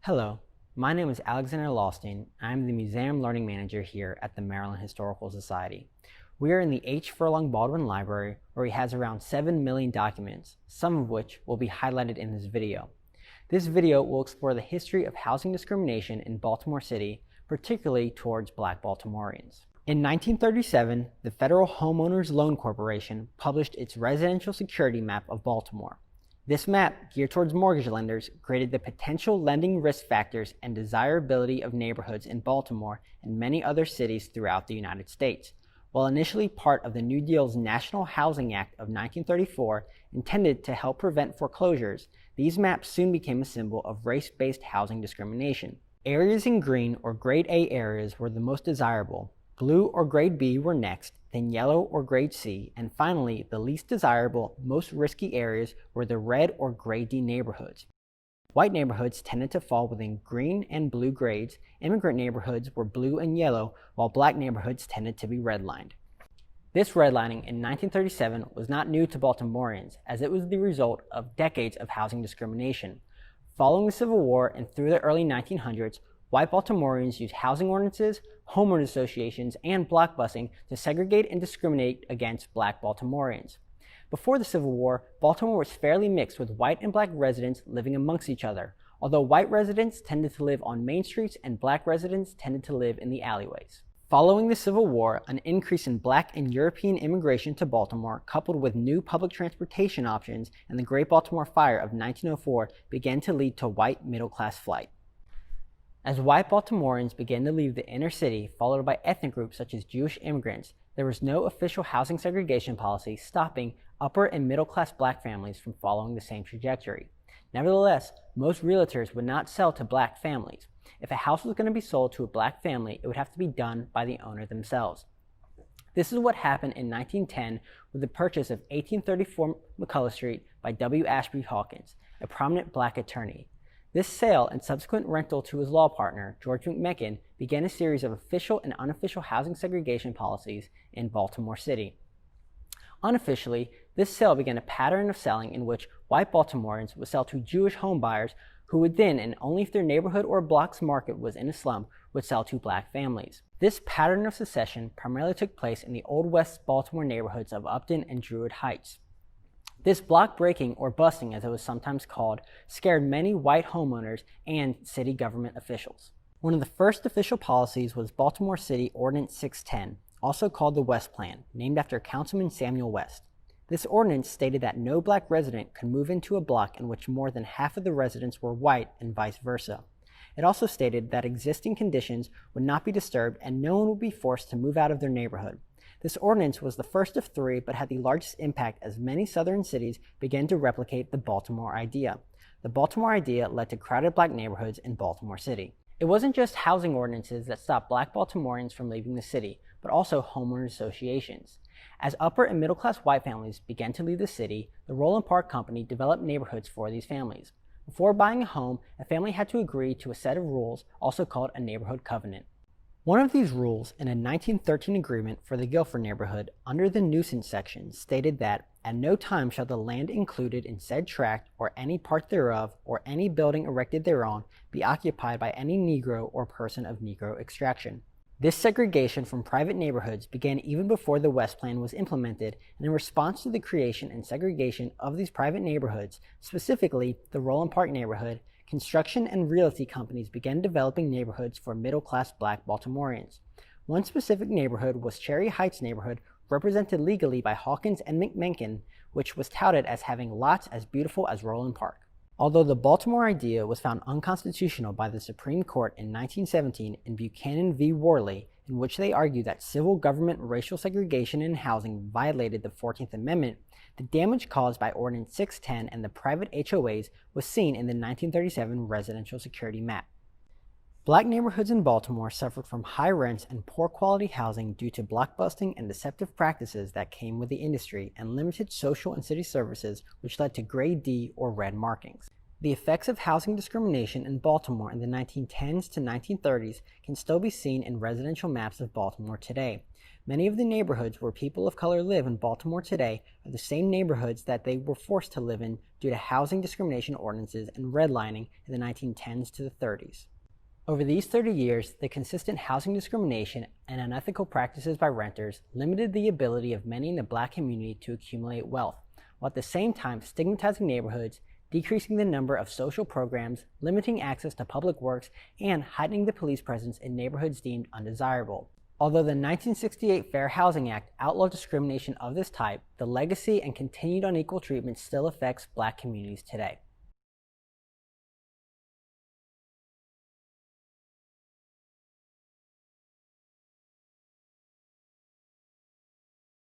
Hello, my name is Alexander Lawstein. I'm the Museum Learning Manager here at the Maryland Historical Society. We are in the H. Furlong Baldwin Library, where he has around 7 million documents, some of which will be highlighted in this video. This video will explore the history of housing discrimination in Baltimore City, particularly towards Black Baltimoreans. In 1937, the Federal Homeowners Loan Corporation published its residential security map of Baltimore. This map, geared towards mortgage lenders, graded the potential lending risk factors and desirability of neighborhoods in Baltimore and many other cities throughout the United States. While initially part of the New Deal's National Housing Act of 1934, intended to help prevent foreclosures, these maps soon became a symbol of race-based housing discrimination. Areas in green or Grade A areas were the most desirable. Blue or Grade B were next, then yellow or Grade C, and finally, the least desirable, most risky areas were the red or Grade D neighborhoods. White neighborhoods tended to fall within green and blue grades, immigrant neighborhoods were blue and yellow, while black neighborhoods tended to be redlined. This redlining in 1937 was not new to Baltimoreans, as it was the result of decades of housing discrimination. Following the Civil War and through the early 1900s, white Baltimoreans used housing ordinances, homeowners associations, and block busing to segregate and discriminate against black Baltimoreans. Before the Civil War, Baltimore was fairly mixed with white and black residents living amongst each other, although white residents tended to live on main streets and black residents tended to live in the alleyways. Following the Civil War, an increase in black and European immigration to Baltimore, coupled with new public transportation options and the Great Baltimore Fire of 1904, began to lead to white middle-class flight. As white Baltimoreans began to leave the inner city, followed by ethnic groups such as Jewish immigrants, there was no official housing segregation policy stopping upper and middle-class black families from following the same trajectory. Nevertheless, most realtors would not sell to black families. If a house was going to be sold to a black family, it would have to be done by the owner themselves. This is what happened in 1910 with the purchase of 1834 McCullough Street by W. Ashby Hawkins, a prominent black attorney. This sale and subsequent rental to his law partner, George McMecken, began a series of official and unofficial housing segregation policies in Baltimore City. Unofficially, this sale began a pattern of selling in which white Baltimoreans would sell to Jewish homebuyers who would then, and only if their neighborhood or block's market was in a slum, would sell to black families. This pattern of secession primarily took place in the Old West Baltimore neighborhoods of Upton and Druid Heights. This block breaking, or busting as it was sometimes called, scared many white homeowners and city government officials. One of the first official policies was Baltimore City Ordinance 610, also called the West Plan, named after Councilman Samuel West. This ordinance stated that no black resident could move into a block in which more than half of the residents were white and vice versa. It also stated that existing conditions would not be disturbed and no one would be forced to move out of their neighborhood. This ordinance was the first of three, but had the largest impact as many southern cities began to replicate the Baltimore idea. The Baltimore idea led to crowded black neighborhoods in Baltimore City. It wasn't just housing ordinances that stopped black Baltimoreans from leaving the city, but also homeowners associations. As upper and middle-class white families began to leave the city, the Roland Park Company developed neighborhoods for these families. Before buying a home, a family had to agree to a set of rules, also called a neighborhood covenant. One of these rules, in a 1913 agreement for the Guilford neighborhood, under the nuisance section, stated that at no time shall the land included in said tract, or any part thereof, or any building erected thereon, be occupied by any Negro or person of Negro extraction. This segregation from private neighborhoods began even before the West Plan was implemented, and in response to the creation and segregation of these private neighborhoods, specifically the Roland Park neighborhood, construction and realty companies began developing neighborhoods for middle-class black Baltimoreans. One specific neighborhood was Cherry Heights neighborhood, represented legally by Hawkins and McMecken, which was touted as having lots as beautiful as Roland Park. Although the Baltimore idea was found unconstitutional by the Supreme Court in 1917 in Buchanan v. Worley, in which they argued that civil government racial segregation in housing violated the 14th Amendment, the damage caused by Ordinance 610 and the private HOAs was seen in the 1937 residential security map. Black neighborhoods in Baltimore suffered from high rents and poor quality housing due to blockbusting and deceptive practices that came with the industry and limited social and city services, which led to Grade D or red markings. The effects of housing discrimination in Baltimore in the 1910s to 1930s can still be seen in residential maps of Baltimore today. Many of the neighborhoods where people of color live in Baltimore today are the same neighborhoods that they were forced to live in due to housing discrimination ordinances and redlining in the 1910s to the 30s. Over these 30 years, the consistent housing discrimination and unethical practices by renters limited the ability of many in the Black community to accumulate wealth, while at the same time stigmatizing neighborhoods, decreasing the number of social programs, limiting access to public works, and heightening the police presence in neighborhoods deemed undesirable. Although the 1968 Fair Housing Act outlawed discrimination of this type, the legacy and continued unequal treatment still affects Black communities today.